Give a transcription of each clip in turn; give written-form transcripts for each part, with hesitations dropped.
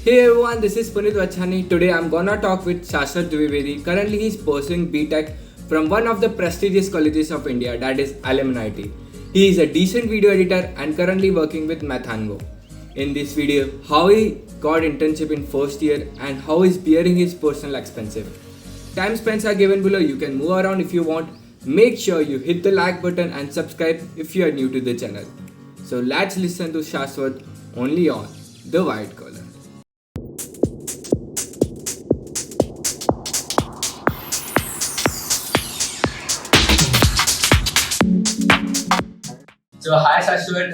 Hey everyone, this is Punit Vachhani. Today I'm gonna talk with Shashwat Dwivedi. Currently he's pursuing B.Tech from one of the prestigious colleges of India, that is LNMIIT. He is a decent video editor and currently working with MathonGo. In this video, how he got internship in first year and how he's bearing his personal expenses. Time spends are given below, you can move around if you want. Make sure you hit the like button and subscribe if you are new to the channel. So let's listen to Shashwat only on The White Collar. So hi Shashwat,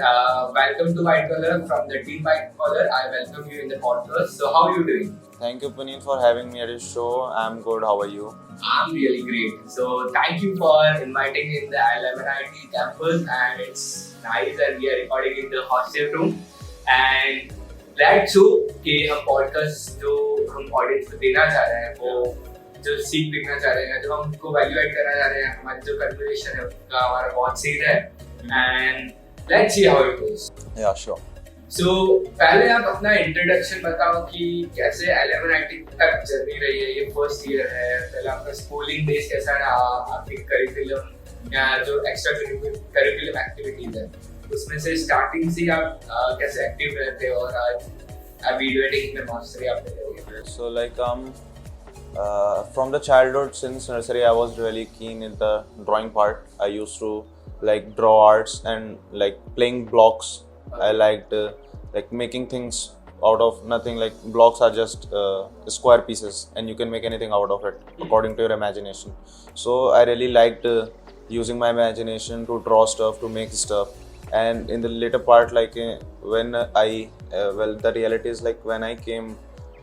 welcome to White Collar from the team White Collar. I welcome you in the podcast. So how are you doing? Thank you, Puneet, for having me at this show. I'm good. How are you? I'm really great. So thank you for inviting me in the LNMIIT Jaipur, and it's nice that we are recording in the hostel room. And let's show कि हम podcast जो हम audience को देना चाह रहे हैं वो जो सीख देखना चाह रहे हैं जो हम उनको वैल्यू ऐड करना चाह रहे हैं हमारी जो कन्वर्सेशन है उसका हमारा बहुत सही है and let's see how it goes. Yeah, sure. So पहले आप अपना इंट्रोडक्शन बताओ कि कैसे LNMIIT तक जर्नी रही है ये फर्स्ट ईयर है पहले आपका स्कूलिंग डेज कैसा रहा आपके करिकुलम या जो एक्स्ट्रा करिकुलम एक्टिविटीज है उसमें से स्टार्टिंग से आप कैसे एक्टिव रहते हो और आज वीडियो एडिटिंग में मास्टरी आपने करी. So from the childhood, since nursery, I was really keen in the drawing part. I used to draw arts and playing blocks. I liked making things out of nothing. Like blocks are just square pieces and you can make anything out of it according to your imagination. So I really liked using my imagination to draw stuff, to make stuff. And in the later part, when the reality is when I came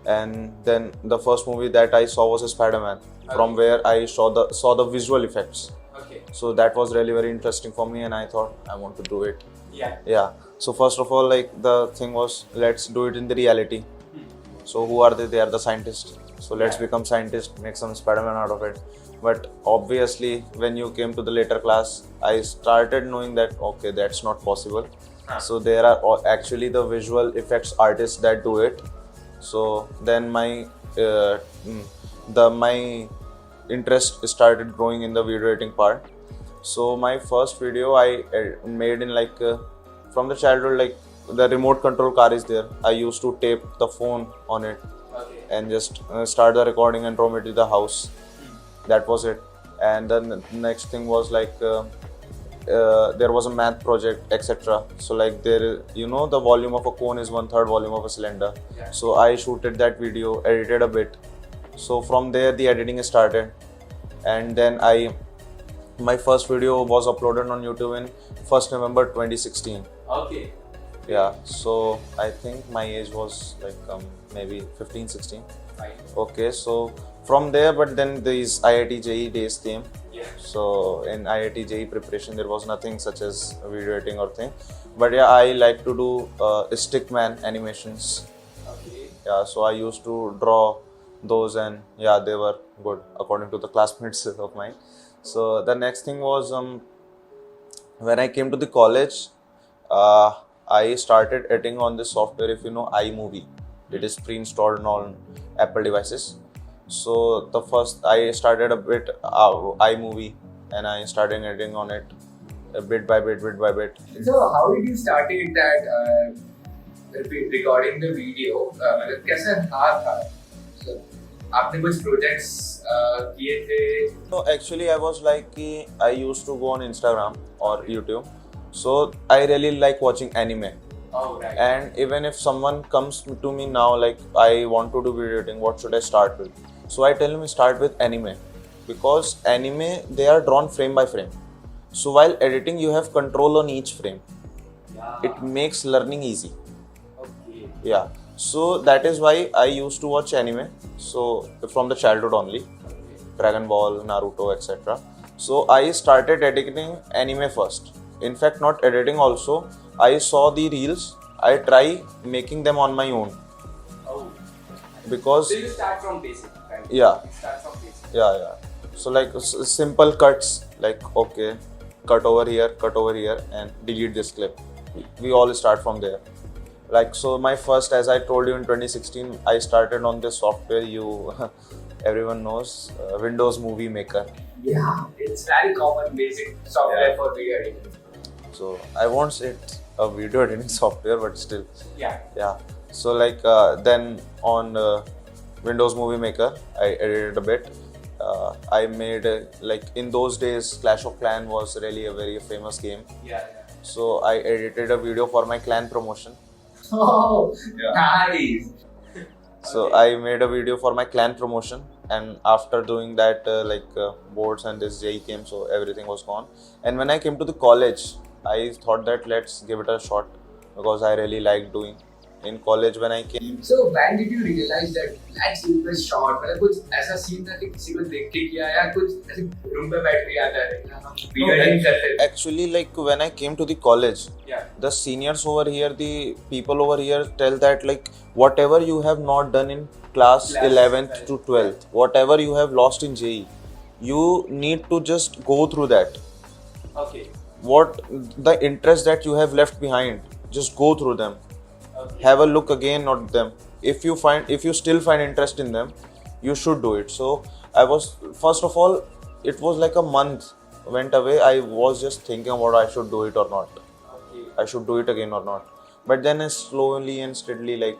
and then the first movie that I saw was a Spider-Man, from where I saw the visual effects. Okay. So that was really very interesting for me and I thought I want to do it. Yeah. So first of all, the thing was, let's do it in the reality. So who are they? They are the scientists. So let's become scientists, make some Spider-Man out of it. But obviously, when you came to the later class, I started knowing that, okay, that's not possible. So there are actually the visual effects artists that do it. So then my interest started growing in the video editing part. So my first video I made in from the childhood, the remote control car is there. I used to tape the phone on it and just start the recording and roam it to the house. That was it. And then the next thing was there was a math project, etc. So there, the volume of a cone is 1/3 volume of a cylinder. Yeah. So I shooted that video, edited a bit. So from there the editing started, and then my first video was uploaded on YouTube in 1st November 2016. Okay. Yeah. So I think my age was maybe 15, 16. Fine. Okay. So from there, but then these IIT JEE days came. Yeah. So in IIT JEE preparation, there was nothing such as video editing or thing. But yeah, I like to do stickman animations. Okay. Yeah, so I used to draw those and yeah, they were good according to the classmates of mine. So the next thing was when I came to the college, I started editing on this software, if you know iMovie. It is pre-installed on Apple devices. So the first I started a bit iMovie and I started editing on it bit by bit. So how did you start it that recording the video? मतलब कैसा था? So आपने कुछ projects किए थे? No, actually I was I used to go on Instagram or YouTube. So I really like watching anime. Oh, right. And even if someone comes to me now I want to do video editing, what should I start with? So I tell him start with anime, because anime they are drawn frame by frame. So while editing you have control on each frame. Yeah. It makes learning easy. Okay. Yeah. So that is why I used to watch anime. So from the childhood only, Dragon Ball, Naruto, etc. So I started editing anime first. In fact, not editing also. I saw the reels. I try making them on my own. Oh. Because so you start from basic, right? Yeah. You start from basic. Yeah. So simple cuts, cut over here, and delete this clip. We all start from there. Like, so my first, as I told you in 2016, I started on this software everyone knows, Windows Movie Maker. Yeah, it's very common basic software for video editing. So I won't say it's a video editing software, but still. Yeah. Yeah. So like then on Windows Movie Maker, I edited a bit. I made like in those days, Clash of Clan was really a very famous game. Yeah. So I edited a video for my clan promotion. Oh, nice. So I made a video for my clan promotion, and after doing that, boards and this JE came, so everything was gone. And when I came to the college, I thought that let's give it a shot because I really liked doing. In college, when I came, So when did you realize that let's do this shot? मतलब कुछ ऐसा scene था कि किसी को देख के किया या कुछ ऐसे रूम पे बैठ के याद आ रहा है वीडियो एडिटिंग करते थे? actually, like when I came to the college, Yeah. the seniors over here, the people over here tell that like whatever you have not done in class 11th to 12th, whatever you have lost in JE, you need to just go through that. Okay. What the interest that you have left behind, just go through them. Okay. Have a look again at them. If you still find interest in them, you should do it. So I was, first of all, it was like a month went away. I was just thinking about I should do it or not. Okay. I should do it again or not. But then slowly and steadily, like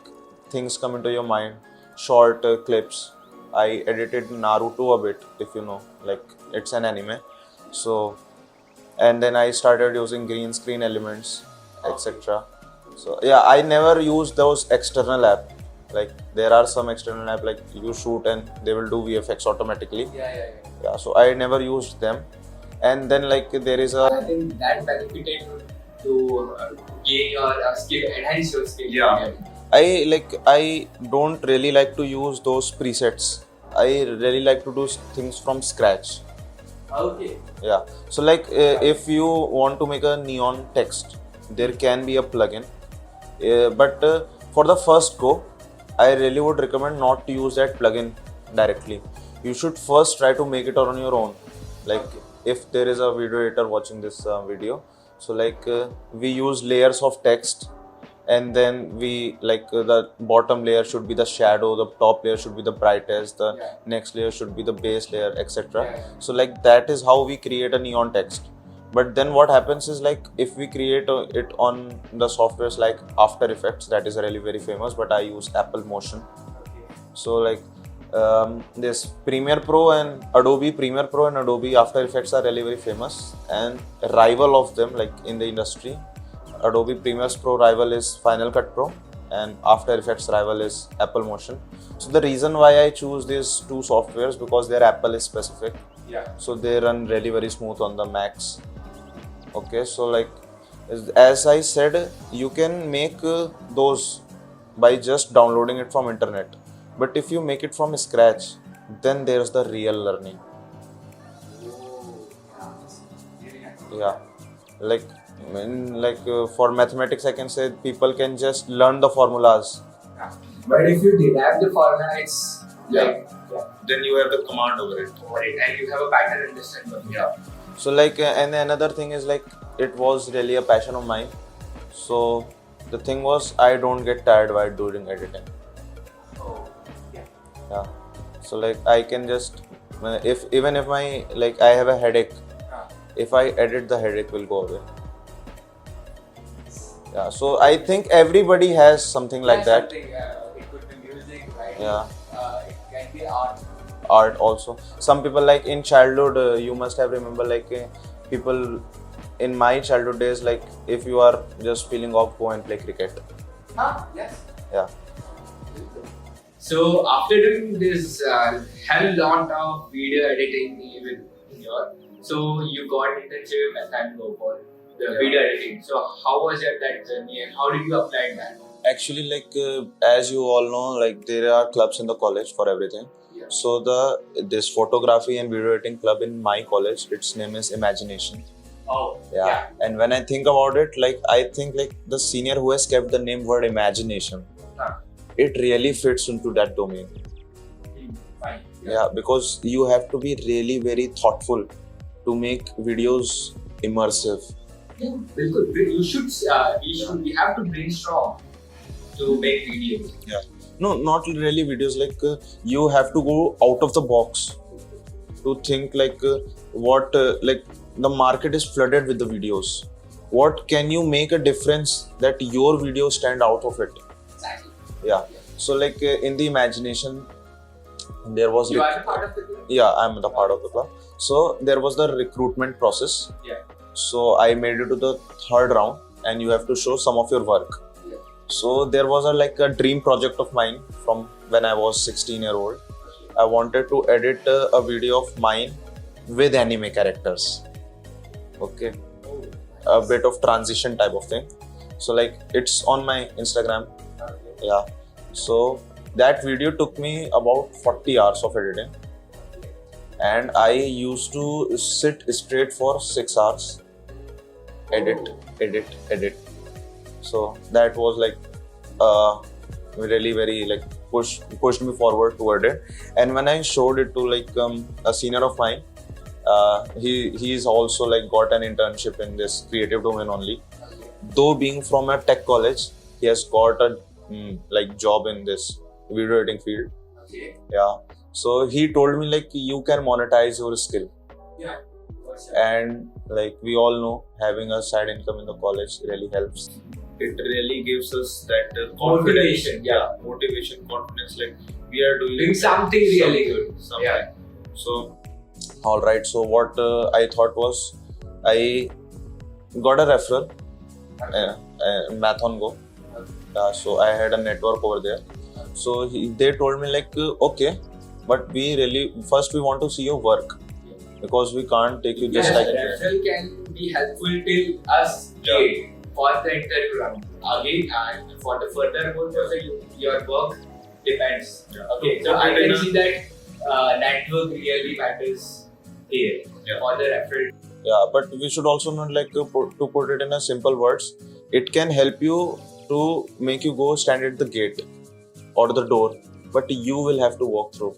things come into your mind. Short clips. I edited Naruto a bit, if you know, like it's an anime. So, and then I started using green screen elements, etc. So yeah, I never use those external app. Like there are some external app like you shoot and they will do VFX automatically. Yeah. So I never used them. And then like there is I a think that benefited you to gain your skill, enhance your skill. Yeah. I don't really like to use those presets. I really like to do things from scratch. Okay. Yeah. So like if you want to make a neon text, there can be a plugin. But for the first go, I really would recommend not to use that plugin directly. You should first try to make it on your own. Like if there is a video editor watching this video, so like we use layers of text, and then we the bottom layer should be the shadow, the top layer should be the brightest, the next layer should be the base layer, etc. So like that is how we create a neon text. But then what happens is like if we create it on the softwares like After Effects, that is really very famous, but I use Apple Motion. So like this Premiere Pro and Adobe Premiere Pro and Adobe After Effects are really very famous, and a rival of them like in the industry, Adobe Premiere Pro rival is Final Cut Pro and After Effects rival is Apple Motion. So the reason why I choose these two softwares because their Apple is specific. Yeah. So they run really very smooth on the Macs. Okay, so like as I said, you can make those by just downloading it from internet. But if you make it from scratch, then there's the real learning. Yeah, like for mathematics, I can say people can just learn the formulas. But if you derive the formula, it's like Then you have the command over it. and you have a pattern understanding. Yeah. So like and another thing is like it was really a passion of mine. So the thing was I don't get tired while doing editing. Oh. Yeah. So like I can just if my like I have a headache, if I edit the headache will go away. Yeah. So I think everybody has something like that. It could be music, right? Yeah. It can be art. Art also. Some people like in childhood, you must have remember like people in my childhood days, like if you are just feeling off, go and play cricket. Yes. Yeah. So after doing this hell lot of video editing even here, so you got internship at MathonGo for the video editing. So how was that journey and how did you apply that? Actually, like as you all know, like there are clubs in the college for everything. Yeah. So this photography and video editing club in my college, its name is Imagination. Oh. Yeah. And when I think about it, like I think like the senior who has kept the name word imagination, it really fits into that domain. Fine. Yeah, because you have to be really very thoughtful to make videos immersive. Yeah, because we have to brainstorm. to make videos. Yeah. No, not really videos. Like you have to go out of the box to think like what like the market is flooded with the videos. What can you make a difference that your video stand out of it? Exactly. Yeah. So like in the imagination, there was You are a part of the club? yeah, I'm the part of the club. So there was the recruitment process. Yeah. So I made it to the third round, and you have to show some of your work. Yeah. So there was like a dream project of mine from when I was 16-year-old. I wanted to edit a video of mine with anime characters. Okay, a bit of transition type of thing. So like it's on my Instagram. Yeah. So that video took me about 40 hours of editing, and I used to sit straight for 6 hours, edit. So that was like really very like pushed me forward toward it. And when I showed it to like a senior of mine, he's also like got an internship in this creative domain only. Though being from a tech college, he has got a like job in this video editing field. Okay. Yeah. So he told me like you can monetize your skill. Yeah. And like we all know, having a side income in the college really helps. It really gives us that confidence. Motivation. Yeah, motivation, confidence. Like we are Doing something really good. Something. Yeah. So, all right. So what I thought was, I got a referral, MathonGo. So I had a network over there. So they told me like, okay, but we really first we want to see your work, because we can't take you just Yes, like referral can be helpful till us wait for the interview round. Again, and for the further goals also your work depends. Okay, so I can see that network really matters here for the referral. Yeah, but we should also not like to put it in a simple words. It can help you to make you go stand at the gate or the door, but you will have to walk through.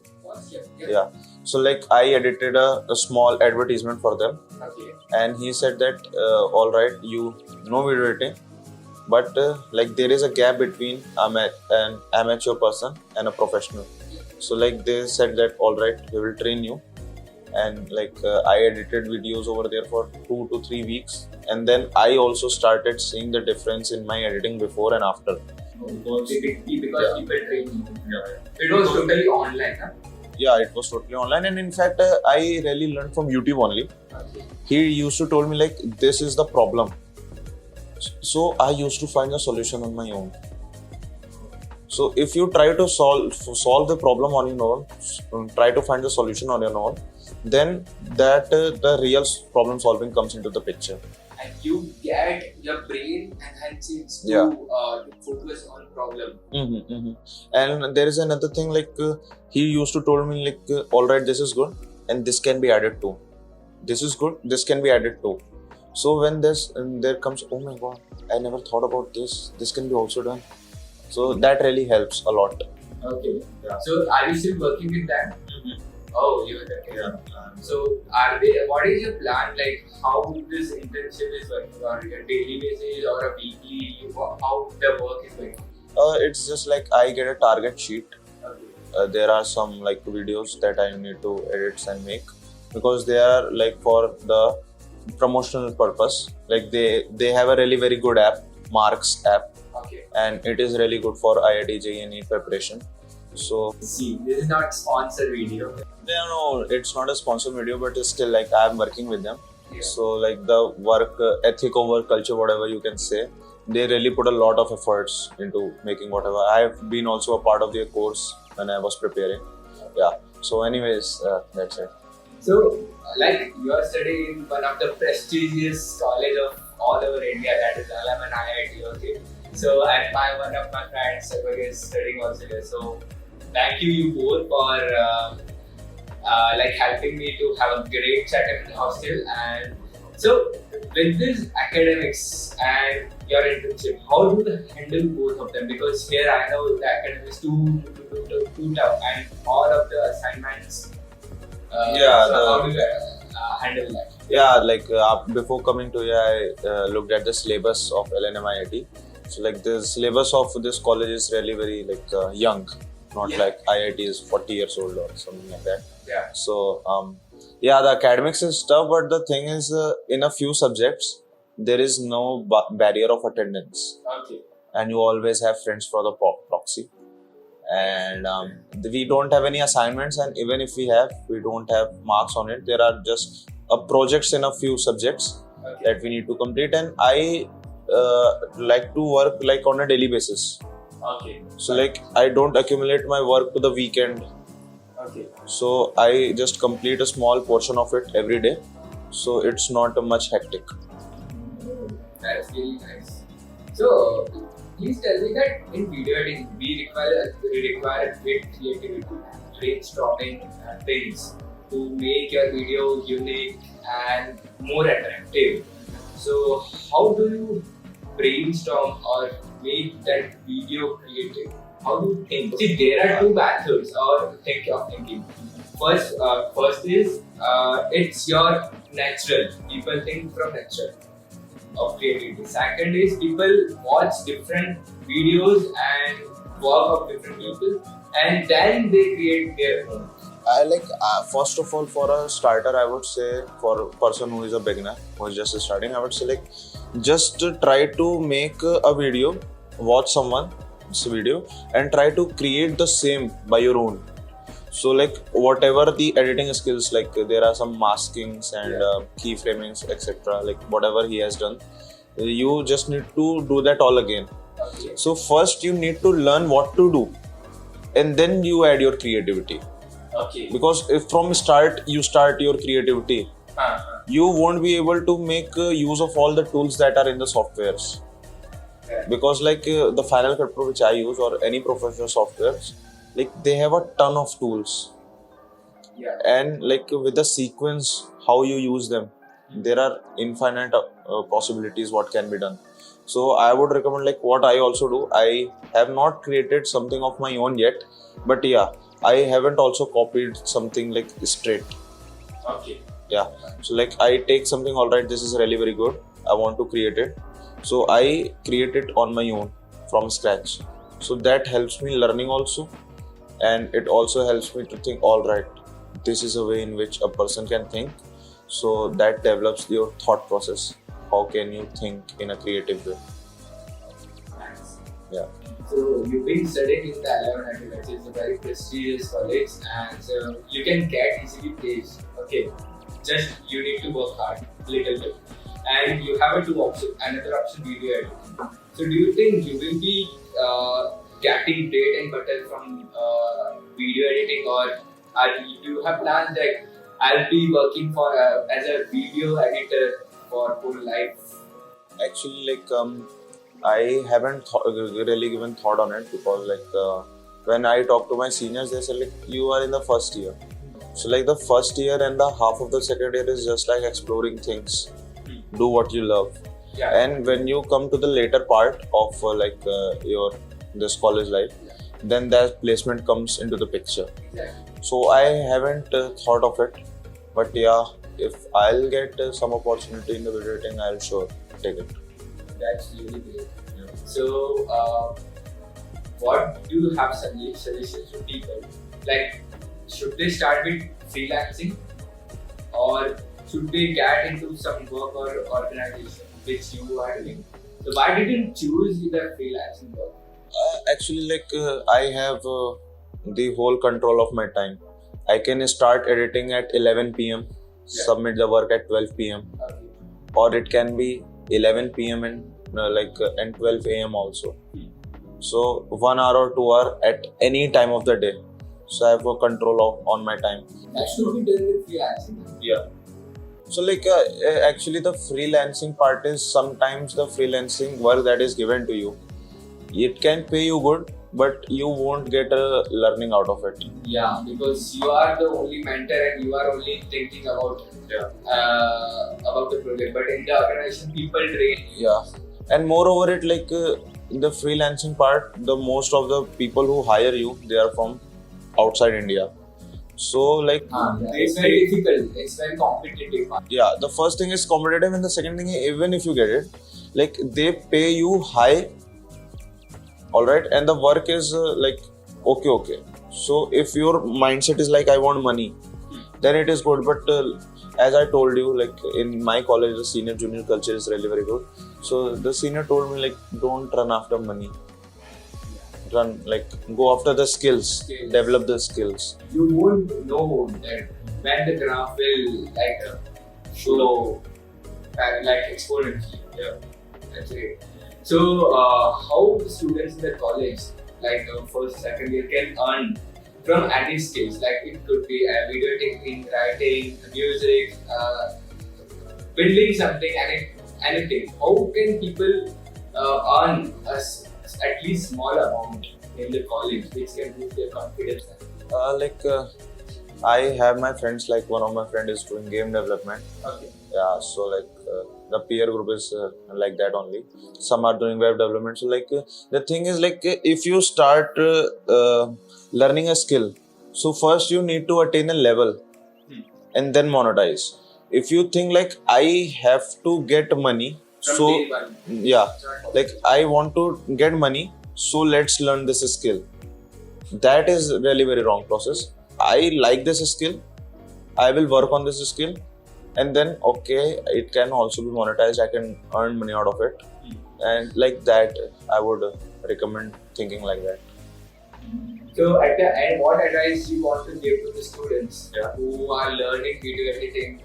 Yeah. So like I edited a small advertisement for them. Okay. And he said that all right, you know video editing, but like there is a gap between an amateur person and a professional. So like they said that all right, we will train you. And like I edited videos over there for 2 to 3 weeks, and then I also started seeing the difference in my editing before and after. Because people train you. It was totally online, huh? Yeah, it was totally online, and in fact I really learned from YouTube only. Okay. He used to told me like this is the problem, so I used to find a solution on my own. So if you try to solve the problem on your own, try to find the solution on your own, then that the real problem solving comes into the picture. And you get your brain enhances to focus on problem. And there is another thing like he used to told me like all right, this is good and this can be added to. This is good, this can be added to. So when there comes, oh my god, I never thought about this. This can be also done. So that really helps a lot. Okay. Yeah. So are you still working with them? Oh, you're there. Yeah. So what is your plan? Like how this internship is working on a daily basis or a weekly? How the work is going? It's just like I get a target sheet. Okay. There are some like videos that I need to edit and make, because they are like for the promotional purpose. Like they have a really very good app, Marks app. Okay. And it is really good for IIT JEE preparation. So see, this is not sponsored video. No, it's not a sponsored video, but it's still like I'm working with them. Yeah. So like the work ethic or work culture, whatever you can say, they really put a lot of efforts into making whatever. I've been also a part of their course when I was preparing. Yeah. So anyways, that's it. So like you are studying in one of the prestigious college of all over India, that is LNMIIT. Okay. So and one of my friends is studying also here. So thank you both for like helping me to have a great setup in the hostel. And so with this academics and your internship, how do you handle both of them? Because here I know the academics too tough and all of the assignments. How do you handle that? Yeah, like before coming to here, I looked at the syllabus of LNMIIT. So like the syllabus of this college is really very like young, not like IIT is 40 years old or something like that. Yeah. So yeah, the academics is tough, but the thing is, in a few subjects there is no barrier of attendance, Okay. and you always have friends for the proxy. And we don't have any assignments, and even if we have, we don't have marks on it. There are just projects in a few subjects that we need to complete, and I like to work like on a daily basis. Okay. So like I don't accumulate my work to the weekend. Okay. So I just complete a small portion of it every day. So it's not much hectic. That's really nice. So, please tell me that in video editing, we require great creativity, brainstorming things to make your video unique and more attractive. So, how do you brainstorm or make that video creative? How do you think? See, there are two methods or think of thinking. First is it's your natural. People think from natural of creativity. Second is people watch different videos and work of different people, and then they create their own. I like first of all, for a starter, I would say, for a person who is a beginner who is just starting, I would say like just try to make a video, watch someone's video, and try to create the same by your own. So like whatever the editing skills, like there are some maskings and keyframings, etc. Like whatever he has done, you just need to do that all again. Okay. So first you need to learn what to do, and then you add your creativity. Okay. Because if from start you start your creativity, you won't be able to make use of all the tools that are in the softwares. Yeah. Because like the Final Cut Pro which I use, or any professional softwares, like they have a ton of tools. Yeah. And like with the sequence how you use them, there are infinite possibilities what can be done. So I would recommend, like what I also do, I have not created something of my own yet, but yeah, I haven't also copied something like straight. Okay. Yeah, so like I take something, all right, this is really very good, I want to create it, so I create it on my own from scratch. So that helps me learning also, and it also helps me to think, all right, this is a way in which a person can think. So that develops your thought process. How can you think in a creative way? Nice. Yeah. So you've been studying in the LNMIIT, which is a very prestigious college, and so you can get easily placed. Okay, just you need to work hard, little bit, and you have another option, video editing. So do you think you will be getting bread and butter from video editing, or do you have plans that I'll be working for as a video editor for whole life? Actually, like I haven't really given thought on it, because like when I talk to my seniors, they say like you are in the first year. So like the first year and the half of the second year is just like exploring things, do what you love. Yeah. And when you come to the later part of your this college life, then that placement comes into the picture. Exactly. So I haven't thought of it, but yeah, if I'll get some opportunity in the video editing, I'll sure take it. That's really great. So, what do you have suggestions to people? Like, should they start with freelancing, or should they get into some work or organization which you are doing? So, why didn't you choose the freelancing work? Actually, like I have the whole control of my time. I can start editing at 11 p.m, submit the work at 12 p.m, or it can be 11 p.m and 12 a.m. also. So 1 hour or 2 hour at any time of the day. So I have a control on my time. That should be done with freelancing. Yeah. So like actually the freelancing part is sometimes the freelancing work that is given to you, it can pay you good, but you won't get a learning out of it. Yeah, because you are the only mentor and you are only thinking about the project. But in the organization, people train you. Yeah, and moreover, it like in the freelancing part, the most of the people who hire you, they are from outside India. So like it's very difficult. It's very competitive. Yeah, the first thing is competitive, and the second thing is, even if you get it, like they pay you high all right, and the work is like okay. So if your mindset is like I want money, then it is good. But as I told you, like in my college, the senior junior culture is really very good. So the senior told me like don't run after money. Run like go after the skills, develop the skills. You won't know that when the graph will show like exponentially. Yeah, that's it. So how the students in the college, like first, second year, can earn from any skills? Like it could be video editing, writing, music, building something, anything. How can people earn at least small amount in the college, which can boost their confidence? I have my friends, like one of my friend is doing game development. Okay. Yeah, so like the peer group is like that only. Some are doing web development. So like the thing is like if you start learning a skill, so first you need to attain a level and then monetize. If you think like I have to get money, From so day one. yeah, like I want to get money, so let's learn this skill. That is really very wrong process. I like this skill, I will work on this skill, and then okay, it can also be monetized. I can earn money out of it, and like that, I would recommend thinking like that. So at the end, what advice you want to give to the students who are learning video editing,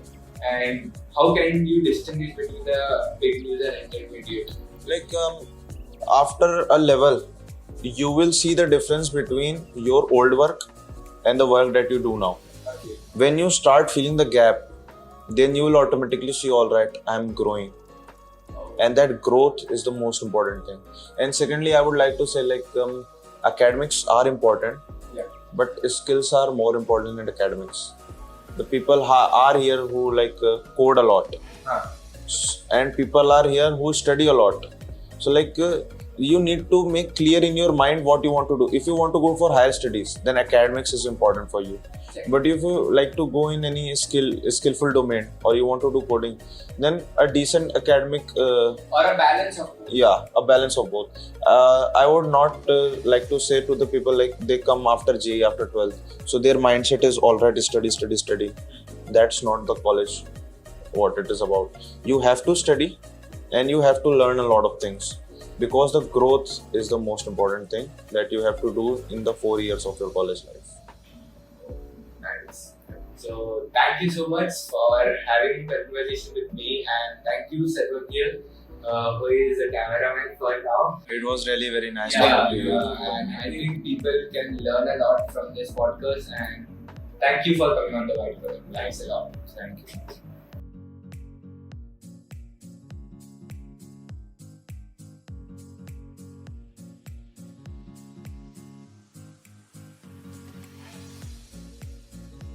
and how can you distinguish between the beginners and intermediate? Like after a level, you will see the difference between your old work and the work that you do now. Okay. When you start feeling the gap, then you will automatically see, all right, I'm growing. And that growth is the most important thing. And secondly, I would like to say like academics are important, but skills are more important than academics. The people are here who like code a lot, and people are here who study a lot. So like you need to make clear in your mind what you want to do. If you want to go for higher studies, then academics is important for you. But if you like to go in any skillful domain, or you want to do coding, then a decent academic or a balance of both. Yeah, a balance of both. I would not like to say to the people like they come after JEE after 12th, so their mindset is already study. That's not the college what it is about. You have to study and you have to learn a lot of things, because the growth is the most important thing that you have to do in the 4 years of your college life. Nice. So thank you so much for having the conversation with me, and thank you Shashwat, who is a cameraman for now. It was really very nice Yeah, talking to you. and I think people can learn a lot from this podcast, and thank you for coming on the White Column. Thanks a lot. Thank you.